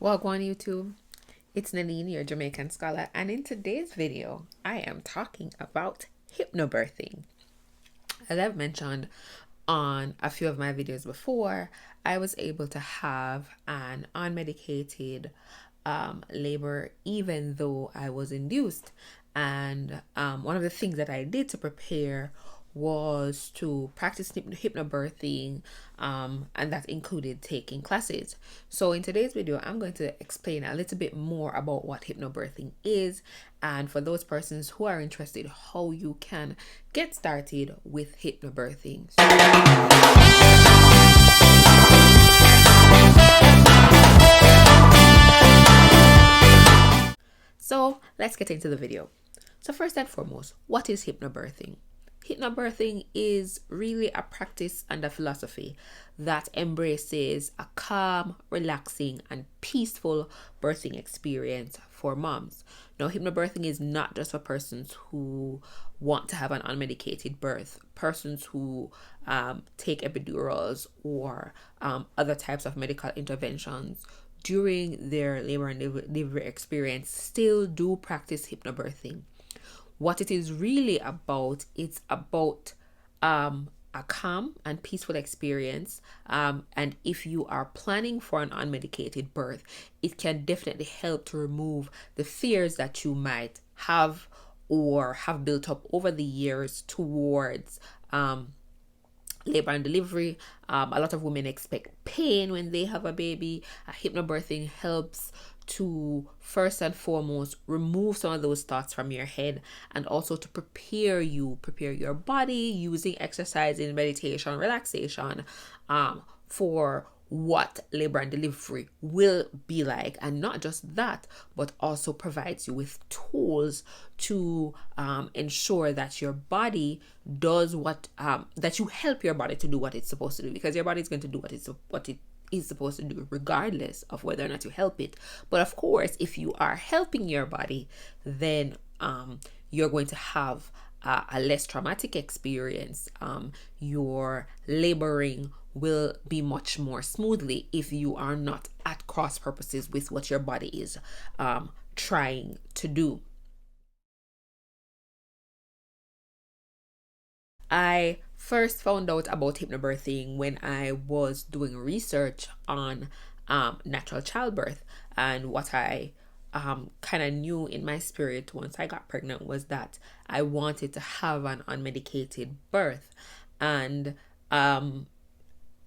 Welcome YouTube. It's Nanine, your Jamaican scholar, and in today's video, I am talking about hypnobirthing. As I've mentioned on a few of my videos before, I was able to have an unmedicated labor even though I was induced. And one of the things that I did to prepare was to practice hypnobirthing, and that included taking classes. So in today's video, I'm going to explain a little bit more about what hypnobirthing is, and for those persons who are interested, how you can get started with hypnobirthing. So let's get into the video. So first and foremost, what is hypnobirthing? Hypnobirthing is really a practice and a philosophy that embraces a calm, relaxing, and peaceful birthing experience for moms. Now, hypnobirthing is not just for persons who want to have an unmedicated birth, persons who take epidurals or other types of medical interventions during their labor and delivery experience still do practice hypnobirthing. What it is really about, it's about a calm and peaceful experience. And if you are planning for an unmedicated birth, it can definitely help to remove the fears that you might have or have built up over the years towards labor and delivery. A lot of women expect pain when they have a baby. Hypnobirthing helps to first and foremost remove some of those thoughts from your head, and also to prepare your body using exercise and meditation, relaxation, for what labor and delivery will be like. And not just that, but also provides you with tools to ensure that your body does what that you help your body to do what it's supposed to do, because your body is going to do what it is supposed to do regardless of whether or not you help it. But of course, if you are helping your body, then you're going to have a less traumatic experience. Your laboring will be much more smoothly if you are not at cross purposes with what your body is trying to do. I first found out about hypnobirthing when I was doing research on natural childbirth, and what I kind of knew in my spirit once I got pregnant was that I wanted to have an unmedicated birth. And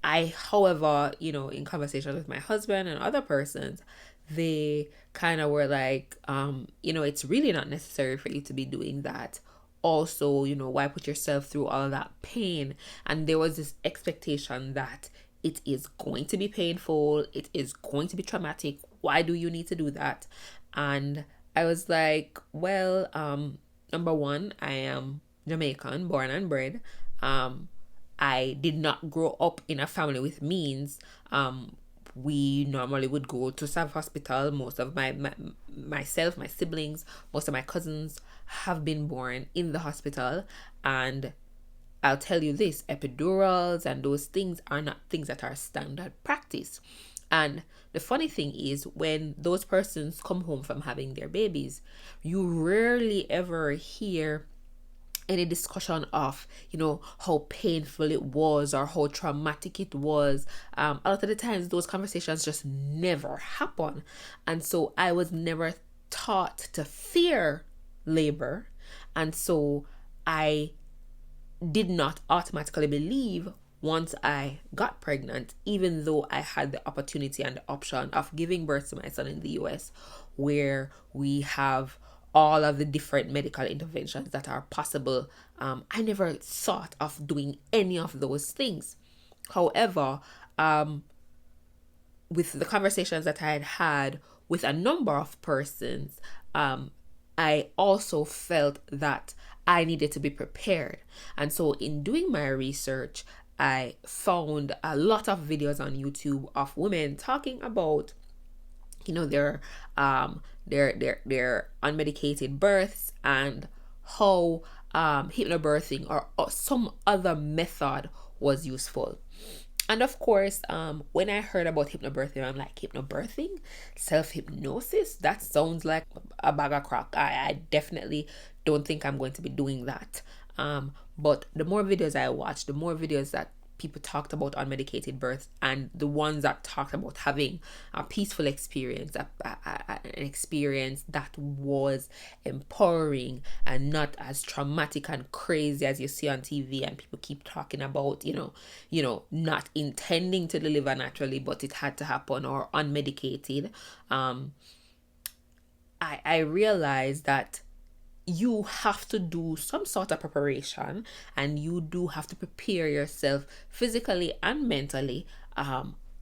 however, in conversation with my husband and other persons, they kind of were like, it's really not necessary for you to be doing that. Also, why put yourself through all of that pain? And there was this expectation that it is going to be painful, it is going to be traumatic. Why do you need to do that? And I was like, well, number one, I am Jamaican, born and bred. I did not grow up in a family with means. We normally would go to South Hospital. Most of myself, my siblings, most of my cousins have been born in the hospital. And I'll tell you this, epidurals and those things are not things that are standard practice. And the funny thing is, when those persons come home from having their babies, you rarely ever hear any discussion of how painful it was or how traumatic it was. A lot of the times those conversations just never happen. And so I was never taught to fear labor, and so I did not automatically believe once I got pregnant, even though I had the opportunity and the option of giving birth to my son in the US, where we have all of the different medical interventions that are possible. I never thought of doing any of those things. However, with the conversations that I had had with a number of persons, I also felt that I needed to be prepared. And so in doing my research, I found a lot of videos on YouTube of women talking about their unmedicated births, and how hypnobirthing or some other method was useful. And of course, when I heard about hypnobirthing, I'm like, hypnobirthing? Self-hypnosis? That sounds like a bag of crack. I definitely don't think I'm going to be doing that. But the more videos I watched, the more videos that people talked about unmedicated birth, and the ones that talked about having a peaceful experience, an experience that was empowering and not as traumatic and crazy as you see on TV, and people keep talking about, not intending to deliver naturally, but it had to happen, or unmedicated. I realized that you have to do some sort of preparation, and you do have to prepare yourself physically and mentally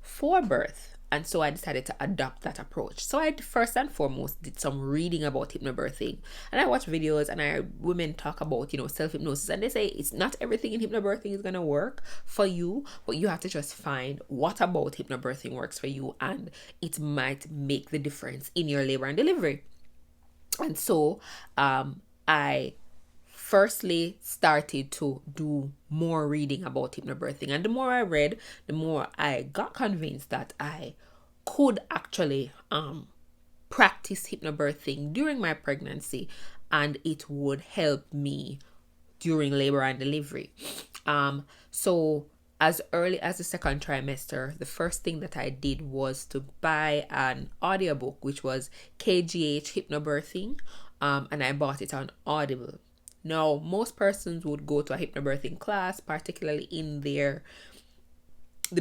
for birth. And so I decided to adopt that approach. So I first and foremost did some reading about hypnobirthing, and I watch videos, and women talk about self-hypnosis, and they say it's not everything in hypnobirthing is gonna work for you, but you have to just find what about hypnobirthing works for you, and it might make the difference in your labor and delivery. And so I firstly started to do more reading about hypnobirthing. And the more I read, the more I got convinced that I could actually practice hypnobirthing during my pregnancy, and it would help me during labor and delivery. So as early as the second trimester, the first thing that I did was to buy an audiobook, which was KGH Hypnobirthing, and I bought it on Audible. Now, most persons would go to a hypnobirthing class, particularly in the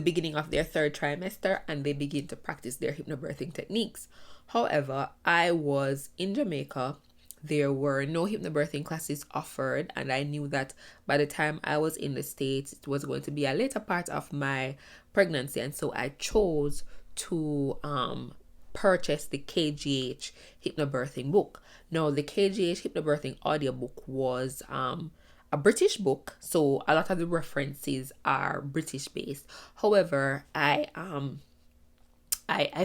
beginning of their third trimester, and they begin to practice their hypnobirthing techniques. However, I was in Jamaica. There were no hypnobirthing classes offered, and I knew that by the time I was in the States, it was going to be a later part of my pregnancy, and so I chose to purchase the KGH Hypnobirthing book. Now, the KGH Hypnobirthing audiobook was a British book, so a lot of the references are British based. However, I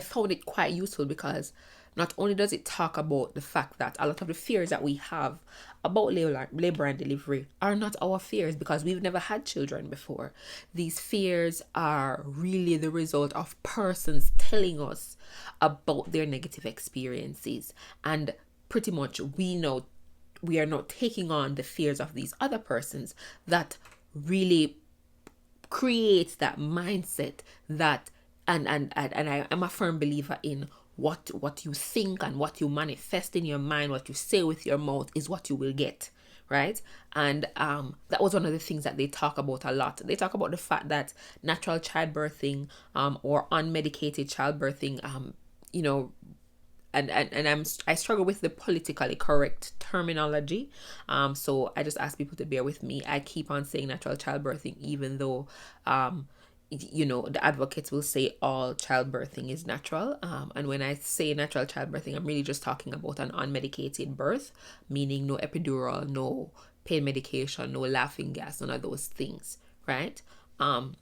found it quite useful, because not only does it talk about the fact that a lot of the fears that we have about labor and delivery are not our fears, because we've never had children before. These fears are really the result of persons telling us about their negative experiences, and pretty much we are not taking on the fears of these other persons that really creates that mindset that and I am a firm believer in what you think and what you manifest in your mind, what you say with your mouth is what you will get, right? And that was one of the things that they talk about a lot. They talk about the fact that natural childbirthing or unmedicated childbirthing, and I struggle with the politically correct terminology. So I just ask people to bear with me. I keep on saying natural childbirthing, even though the advocates will say all childbirthing is natural. And when I say natural childbirthing, I'm really just talking about an unmedicated birth, meaning no epidural, no pain medication, no laughing gas, none of those things, right? And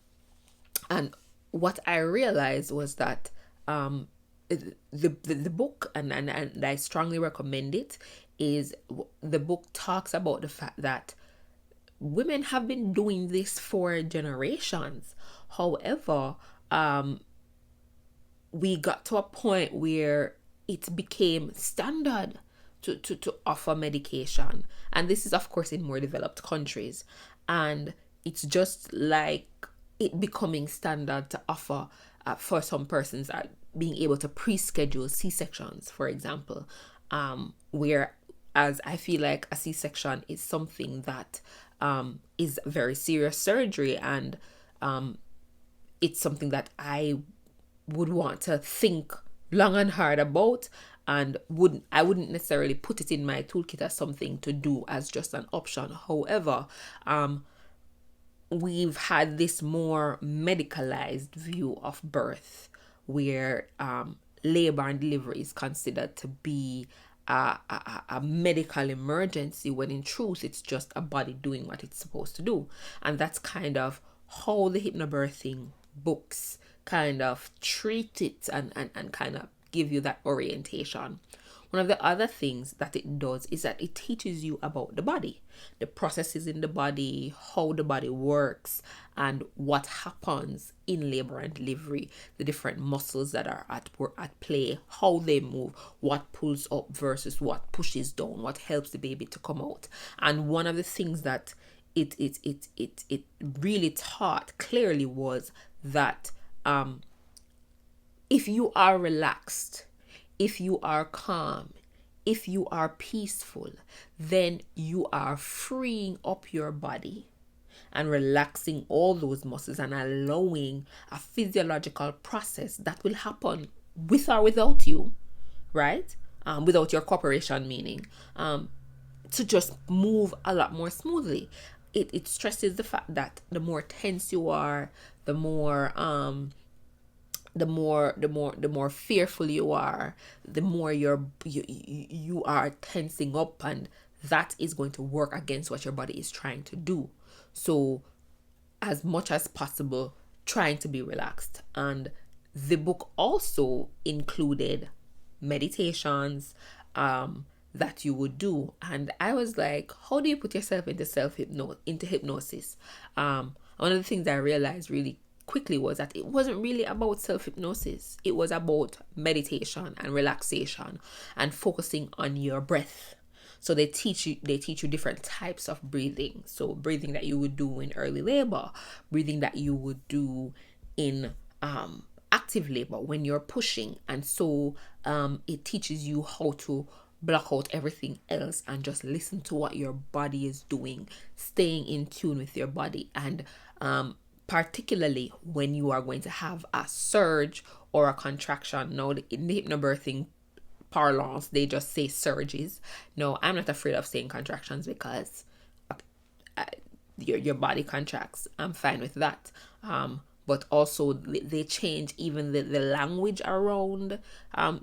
what I realized was that the book, and I strongly recommend it, is the book talks about the fact that women have been doing this for generations. However, we got to a point where it became standard to offer medication. And this is, of course, in more developed countries. And it's just like it becoming standard to offer for some persons being able to pre-schedule C-sections, for example, whereas I feel like a C-section is something that is very serious surgery, and it's something that I would want to think long and hard about, and I wouldn't necessarily put it in my toolkit as something to do as just an option. However, we've had this more medicalized view of birth, where labor and delivery is considered to be a medical emergency, when in truth it's just a body doing what it's supposed to do. And that's kind of how the hypnobirthing books kind of treat it, and kind of give you that orientation. One of the other things that it does is that it teaches you about the body, the processes in the body, how the body works, and what happens in labor and delivery, the different muscles that are at play, how they move, what pulls up versus what pushes down, what helps the baby to come out. And one of the things that it really taught clearly was that if you are relaxed, if you are calm, if you are peaceful, then you are freeing up your body and relaxing all those muscles and allowing a physiological process that will happen with or without you, right? Without your cooperation, meaning to just move a lot more smoothly. It stresses the fact that the more tense you are, the more fearful you are, the more you are tensing up, and that is going to work against what your body is trying to do. So as much as possible, trying to be relaxed. And the book also included meditations that you would do. And I was like, how do you put yourself into hypnosis? One of the things I realized really quickly was that it wasn't really about self-hypnosis. It was about meditation and relaxation and focusing on your breath. So they teach you different types of breathing. So breathing that you would do in early labor, breathing that you would do in active labor when you're pushing. And so it teaches you how to block out everything else and just listen to what your body is doing, staying in tune with your body. And particularly when you are going to have a surge or a contraction. Now, in the hypnobirthing parlance, they just say surges. No, I'm not afraid of saying contractions because your body contracts. I'm fine with that. But also they change even the language around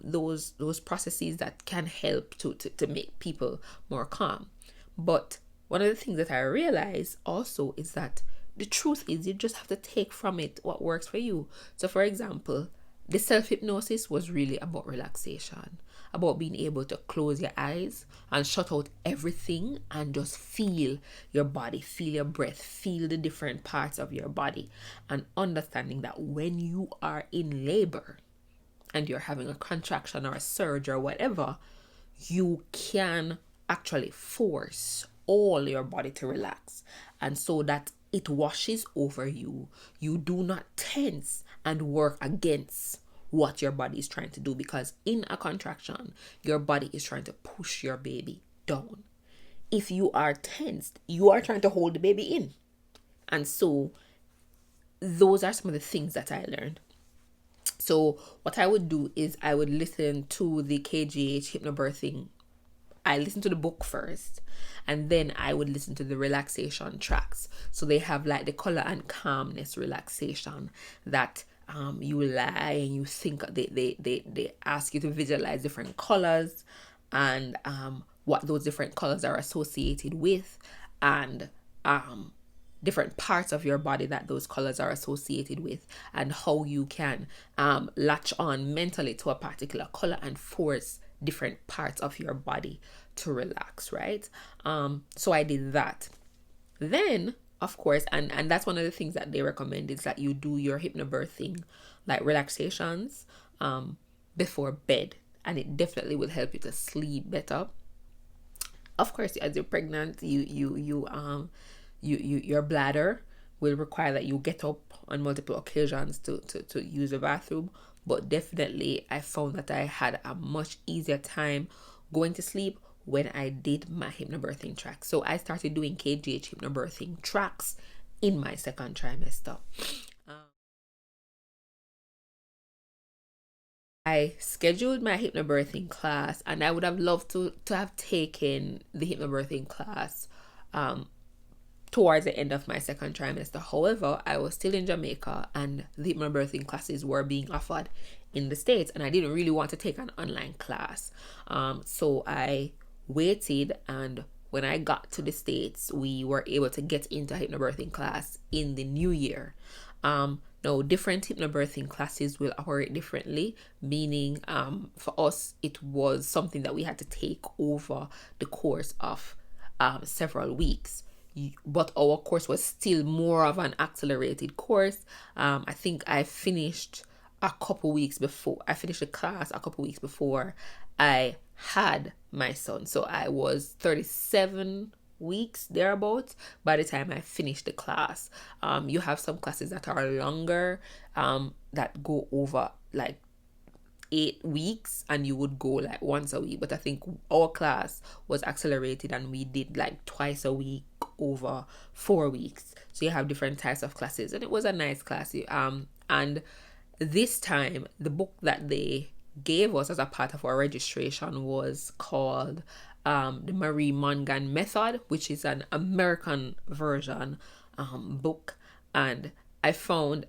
those processes that can help to make people more calm. But one of the things that I realize also is that the truth is you just have to take from it what works for you. So for example, the self-hypnosis was really about relaxation, about being able to close your eyes and shut out everything and just feel your body, feel your breath, feel the different parts of your body, and understanding that when you are in labor and you're having a contraction or a surge or whatever, you can actually force all your body to relax, and so that it washes over you. You do not tense and work against what your body is trying to do, because in a contraction, your body is trying to push your baby down. If you are tensed, you are trying to hold the baby in. And so those are some of the things that I learned. So what I would do is I would listen to the KGH Hypnobirthing. I listened to the book first, and then I would listen to the relaxation tracks. So they have like the color and calmness relaxation that you lie and you think they ask you to visualize different colors and what those different colors are associated with, and different parts of your body that those colors are associated with, and how you can latch on mentally to a particular color and force different parts of your body to relax, right? So I did that. Then, of course, and that's one of the things that they recommend, is that you do your hypnobirthing like relaxations before bed, and it definitely will help you to sleep better. Of course, as you're pregnant, your bladder will require that you get up on multiple occasions to use the bathroom. But definitely I found that I had a much easier time going to sleep when I did my hypnobirthing track. So I started doing KGH hypnobirthing tracks in my second trimester. I scheduled my hypnobirthing class, and I would have loved to have taken the hypnobirthing class towards the end of my second trimester. However, I was still in Jamaica and the hypnobirthing classes were being offered in the States, and I didn't really want to take an online class. So I waited, and when I got to the States, we were able to get into a hypnobirthing class in the new year. Now, different hypnobirthing classes will operate differently, meaning for us, it was something that we had to take over the course of several weeks. But our course was still more of an accelerated course. I think I finished a couple weeks before. I finished the class a couple weeks before I had my son. So I was 37 weeks thereabouts by the time I finished the class. You have some classes that are longer, that go over like 8 weeks, and you would go like once a week. But I think our class was accelerated and we did like twice a week over 4 weeks. So you have different types of classes, and it was a nice class. And this time the book that they gave us as a part of our registration was called the Marie Mangan Method, which is an American version book. And I found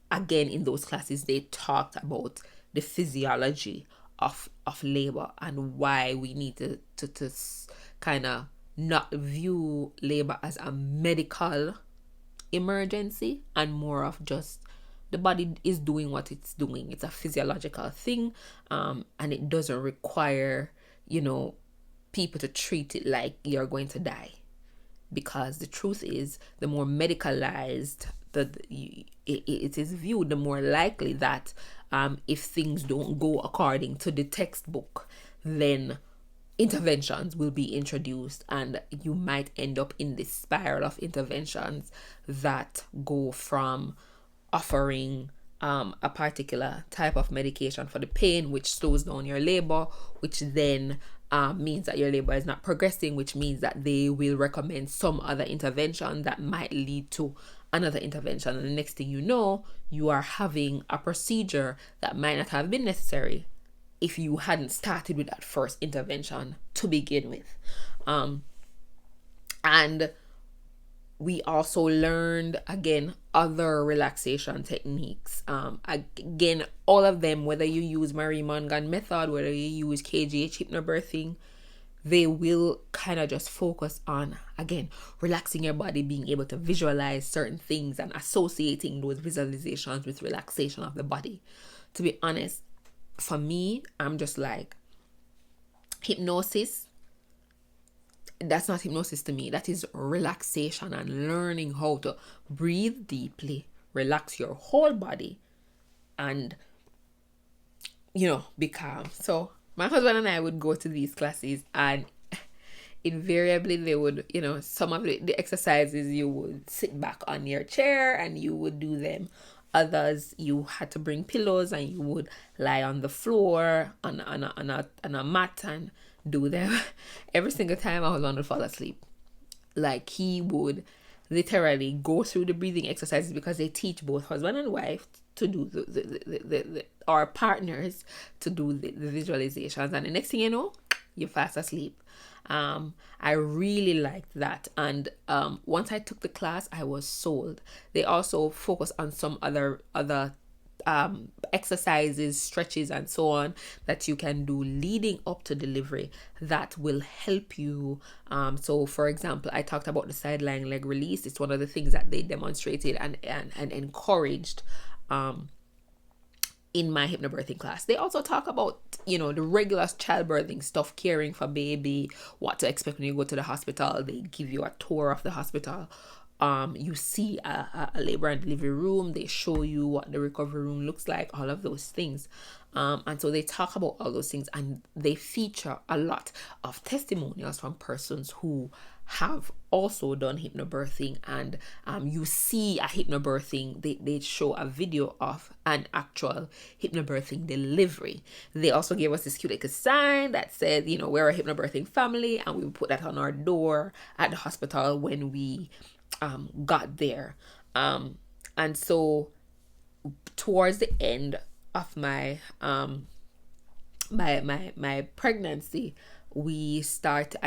again in those classes they talked about the physiology of labor and why we need to kind of not view labor as a medical emergency and more of just the body is doing what it's doing. It's a physiological thing, and it doesn't require people to treat it like you're going to die, because the truth is the more medicalized it is viewed, the more likely that if things don't go according to the textbook, then interventions will be introduced, and you might end up in this spiral of interventions that go from offering a particular type of medication for the pain, which slows down your labor, which then means that your labor is not progressing, which means that they will recommend some other intervention that might lead to another intervention. And the next thing you know, you are having a procedure that might not have been necessary if you hadn't started with that first intervention to begin with. And we also learned, again, other relaxation techniques. Again, all of them, whether you use Marie Mangan method, whether you use KGH hypnobirthing, they will kind of just focus on, again, relaxing your body, being able to visualize certain things and associating those visualizations with relaxation of the body. To be honest, for me, I'm just like, hypnosis, that's not hypnosis to me. That is relaxation and learning how to breathe deeply, relax your whole body, and be calm. So my husband and I would go to these classes, and invariably they would, some of the exercises you would sit back on your chair and you would do them. Others you had to bring pillows and you would lie on the floor on a mat and do them. Every single time my husband would fall asleep. Like, he would literally go through the breathing exercises, because they teach both husband and wife to do our partners to do the visualizations, and the next thing you know, you're fast asleep. I really liked that, and once I took the class, I was sold. They also focus on some other exercises, stretches, and so on that you can do leading up to delivery that will help you. So for example, I talked about the side lying leg release. It's one of the things that they demonstrated and encouraged in my hypnobirthing class. They also talk about, the regular childbirthing stuff, caring for baby, what to expect when you go to the hospital. They give you a tour of the hospital. You see a labor and delivery room. They show you what the recovery room looks like, all of those things. And so they talk about all those things, and they feature a lot of testimonials from persons who have also done hypnobirthing. And you see a hypnobirthing, they show a video of an actual hypnobirthing delivery. They also gave us this cute little sign that said, we're a hypnobirthing family, and we put that on our door at the hospital when we got there. And so towards the end of my my pregnancy, I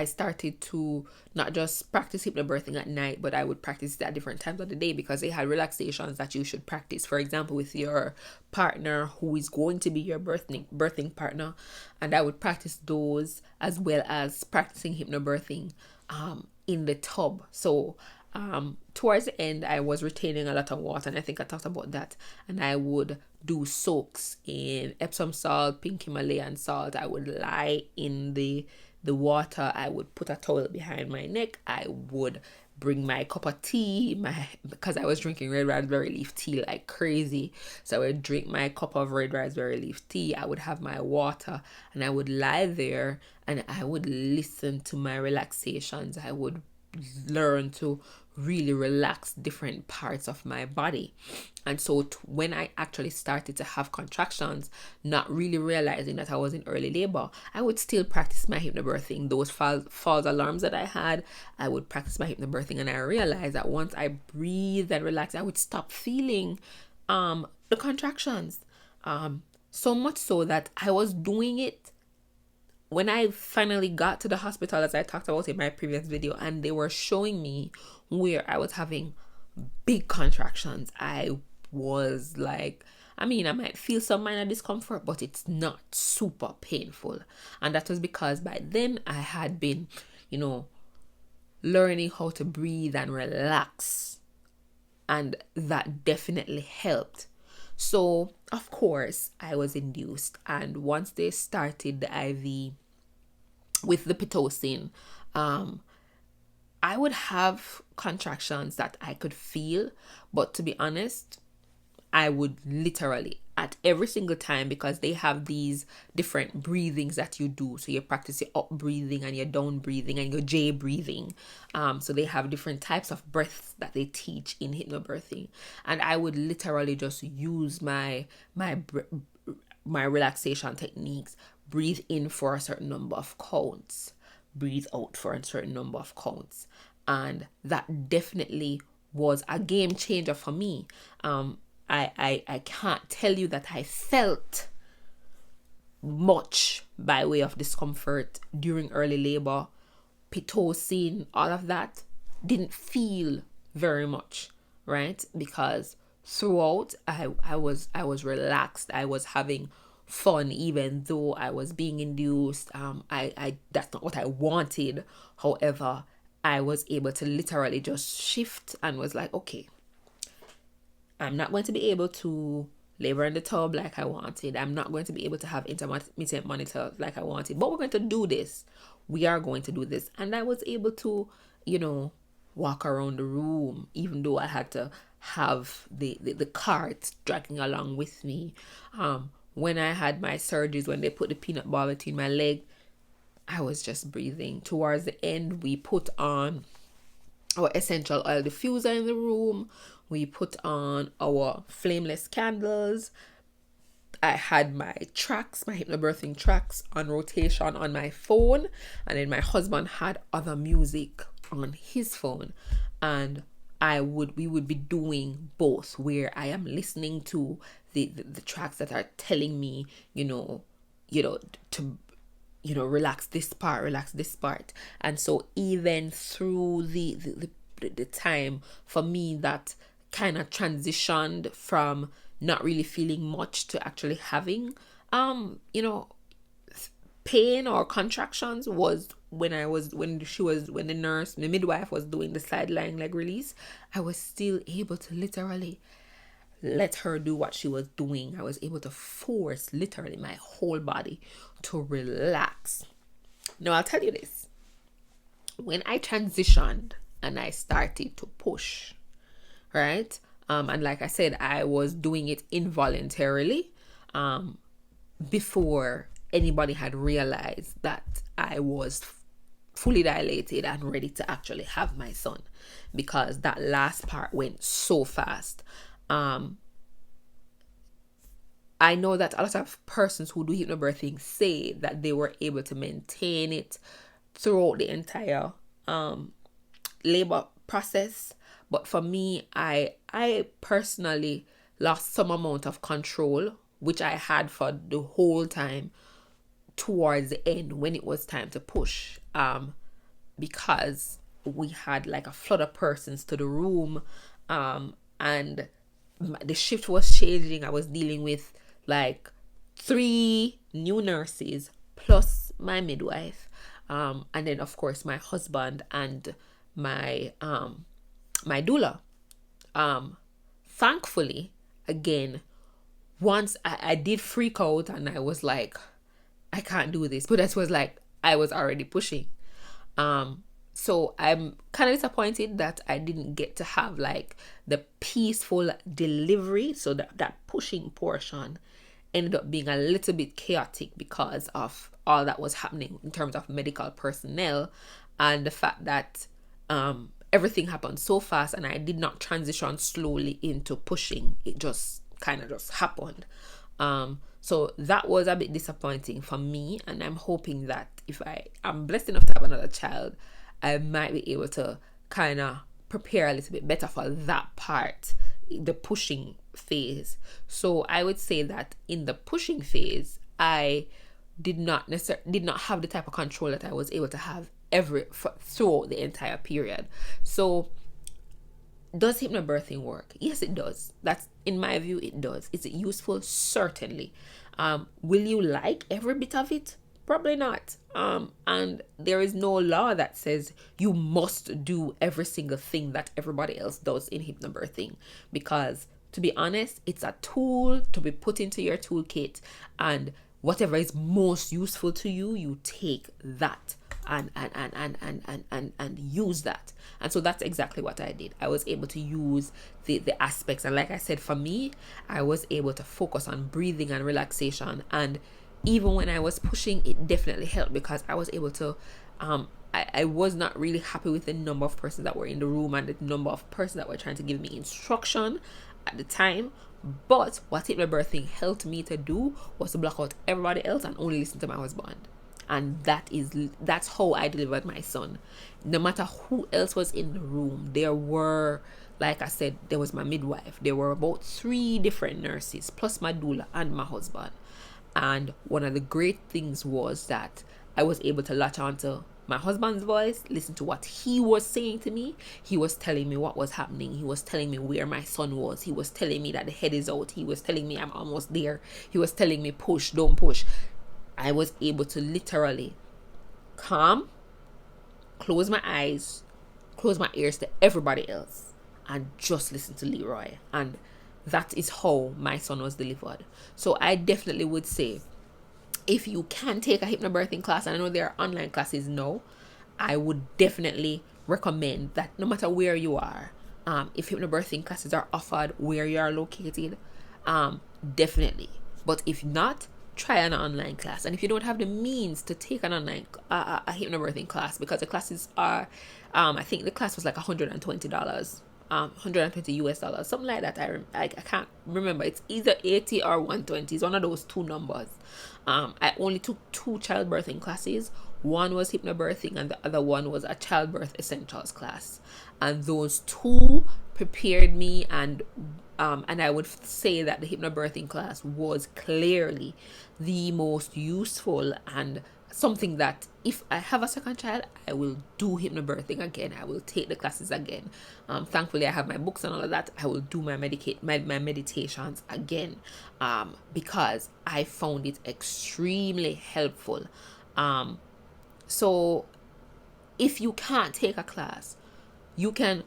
started to not just practice hypnobirthing at night, but I would practice it at different times of the day, because they had relaxations that you should practice, for example, with your partner who is going to be your birthing partner. And I would practice those as well as practicing hypnobirthing in the tub. So Towards the end, I was retaining a lot of water, and I think I talked about that. And I would do soaks in Epsom salt, pink Himalayan salt. I would lie in the water. I would put a towel behind my neck. I would bring my cup of tea, because I was drinking red raspberry leaf tea like crazy. So I would drink my cup of red raspberry leaf tea. I would have my water, and I would lie there, and I would listen to my relaxations. I would learn to really relax different parts of my body. And so when I actually started to have contractions, not really realizing that I was in early labor, I would still practice my hypnobirthing. Those false alarms that I had, I would practice my hypnobirthing, and I realized that once I breathed and relaxed, I would stop feeling the contractions. So much so that I was doing it when I finally got to the hospital, as I talked about in my previous video, and they were showing me where I was having big contractions. I was like, I might feel some minor discomfort, but it's not super painful. And that was because by then I had been, learning how to breathe and relax. And that definitely helped. So, of course, I was induced. And once they started the IV with the Pitocin, I would have contractions that I could feel. But to be honest, I would literally, at every single time, because they have these different breathings that you do. So you practice your up breathing and your down breathing and your J breathing. So they have different types of breaths that they teach in hypnobirthing. And I would literally just use my relaxation techniques. Breathe in for a certain number of counts. Breathe out for a certain number of counts. And that definitely was a game changer for me. I can't tell you that I felt much by way of discomfort during early labor. Pitocin, all of that didn't feel very much, right? Because throughout I was relaxed. I was having fun, even though I was being induced. I that's not what I wanted. However, I was able to literally just shift and was like, okay, I'm not going to be able to labor in the tub like I wanted. I'm not going to be able to have intermittent monitors like I wanted. But we're going to do this. We are going to do this. And I was able to, walk around the room, even though I had to have the cart dragging along with me. When I had my surgeries, when they put the peanut ball between my leg, I was just breathing. Towards the end, we put on our essential oil diffuser in the room. We put on our flameless candles. I had my tracks, my hypnobirthing tracks on rotation on my phone. And then my husband had other music on his phone. And we would be doing both, where I am listening to the tracks that are telling me, to relax this part. And so even through the time for me that kind of transitioned from not really feeling much to actually having pain or contractions, was when the midwife was doing the sideline leg release. I was still able to literally let her do what she was doing. I was able to force literally my whole body to relax. Now, I'll tell you this. When I transitioned and I started to push, right? And like I said, I was doing it involuntarily before anybody had realized that I was fully dilated and ready to actually have my son, because that last part went so fast. I know that a lot of persons who do hypnobirthing say that they were able to maintain it throughout the entire labor process. But for me, I personally lost some amount of control, which I had for the whole time, towards the end when it was time to push, because we had like a flood of persons to the room, and the shift was changing. I was dealing with like 3 new nurses plus my midwife, and then of course my husband and my my doula. Thankfully, again, once I did freak out and I was like, I can't do this, but that was like I was already pushing. So I'm kind of disappointed that I didn't get to have like the peaceful delivery. So that pushing portion ended up being a little bit chaotic because of all that was happening in terms of medical personnel, and the fact that everything happened so fast and I did not transition slowly into pushing. It just kind of just happened. So that was a bit disappointing for me, and I'm hoping that if I'm blessed enough to have another child, I might be able to kind of prepare a little bit better for that part, the pushing phase. So I would say that in the pushing phase, I did not have the type of control that I was able to have throughout the entire period. So does hypnobirthing work? Yes, it does. That's, in my view, it does. Is it useful? Certainly. Will you like every bit of it? Probably not. And there is no law that says you must do every single thing that everybody else does in hypnobirthing, because to be honest, it's a tool to be put into your toolkit, and whatever is most useful to you, you take that and use that. And so that's exactly what I did. I was able to use the aspects, and like I said, for me, I was able to focus on breathing and relaxation. And even when I was pushing, it definitely helped, because I was able to I was not really happy with the number of persons that were in the room and the number of persons that were trying to give me instruction at the time. But what hypnobirthing helped me to do was to block out everybody else and only listen to my husband. And that's how I delivered my son. No matter who else was in the room, there were, like I said, there was my midwife. There were about 3 different nurses, plus my doula and my husband. And one of the great things was that I was able to latch onto my husband's voice, listen to what he was saying to me. He was telling me what was happening. He was telling me where my son was. He was telling me that the head is out. He was telling me I'm almost there. He was telling me push, don't push. I was able to literally calm, close my eyes, close my ears to everybody else, and just listen to Leroy. And that is how my son was delivered. So I definitely would say, if you can take a hypnobirthing class, and I know there are online classes now, I would definitely recommend that no matter where you are, if hypnobirthing classes are offered where you are located, definitely. But if not, try an online class. And if you don't have the means to take an online a hypnobirthing class, because the classes are, I think the class was like $120. $120, something like that. I can't remember. It's either 80 or 120. It's one of those 2 numbers. I only took 2 childbirthing classes. One was hypnobirthing and the other one was a childbirth essentials class. And those 2 prepared me, and I would say that the hypnobirthing class was clearly the most useful, and something that if I have a second child, I will do hypnobirthing again. I will take the classes again. Thankfully, I have my books and all of that. I will do my meditations again, because I found it extremely helpful. So if you can't take a class, you can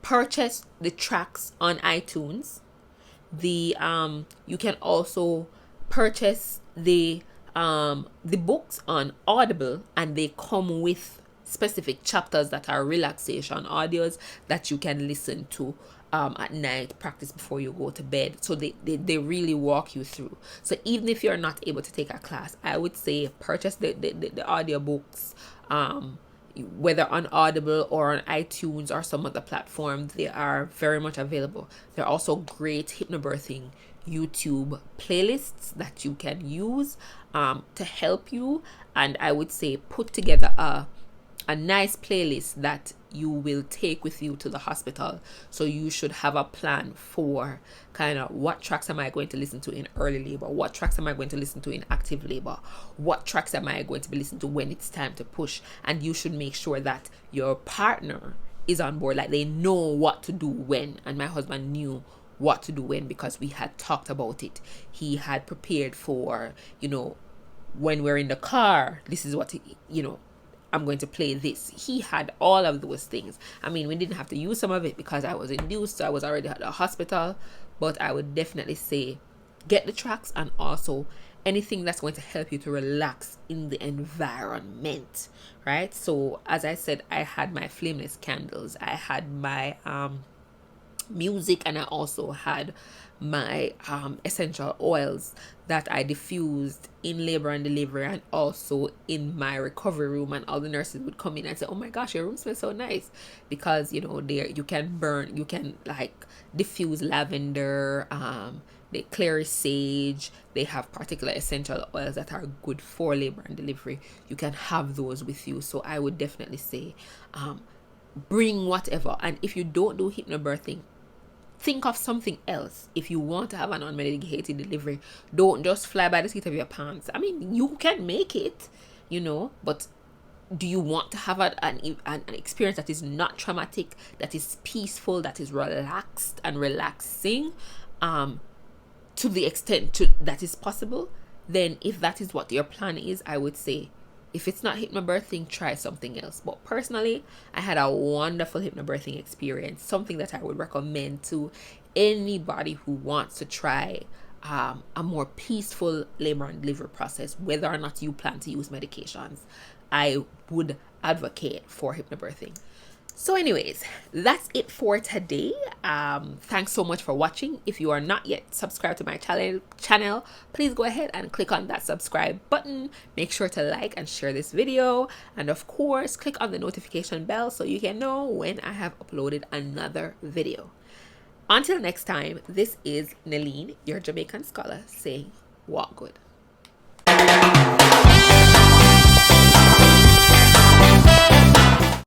purchase the tracks on iTunes. You can also purchase the books on Audible, and they come with specific chapters that are relaxation audios that you can listen to at night, practice before you go to bed. So they really walk you through. So even if you're not able to take a class, I would say purchase the audio books, whether on Audible or on iTunes or some other platform. They are very much available. There are also great hypnobirthing YouTube playlists that you can use to help you. And I would say put together a nice playlist that you will take with you to the hospital. So you should have a plan for kind of what tracks am I going to listen to in early labor, what tracks am I going to listen to in active labor, what tracks am I going to be listening to when it's time to push. And you should make sure that your partner is on board, like they know what to do when. And my husband knew what to do when, because we had talked about it. He had prepared for, when we're in the car, this is what I'm going to play this. He had all of those things. I mean, we didn't have to use some of it because I was induced, so I was already at the hospital, but I would definitely say get the tracks, and also anything that's going to help you to relax in the environment, right? So as I said, I had my flameless candles, I had my music, and I also had my essential oils that I diffused in labor and delivery, and also in my recovery room. And all the nurses would come in and say, oh my gosh, your room smells so nice, because you know, there you can like diffuse lavender, the clary sage. They have particular essential oils that are good for labor and delivery. You can have those with you. So I would definitely say bring whatever. And if you don't do hypnobirthing, think of something else. If you want to have an unmedicated delivery, don't just fly by the seat of your pants. I mean, you can make it, you know, but do you want to have an experience that is not traumatic, that is peaceful, that is relaxed and relaxing, to the extent that is possible? Then if that is what your plan is, I would say, if it's not hypnobirthing, try something else. But personally, I had a wonderful hypnobirthing experience, something that I would recommend to anybody who wants to try a more peaceful labor and delivery process, whether or not you plan to use medications. I would advocate for hypnobirthing. So anyways, that's it for today. Thanks so much for watching. If you are not yet subscribed to my channel, please go ahead and click on that subscribe button. Make sure to like and share this video, and of course click on the notification bell so you can know when I have uploaded another video. Until next time, this is Nelene, your Jamaican scholar, saying walk good.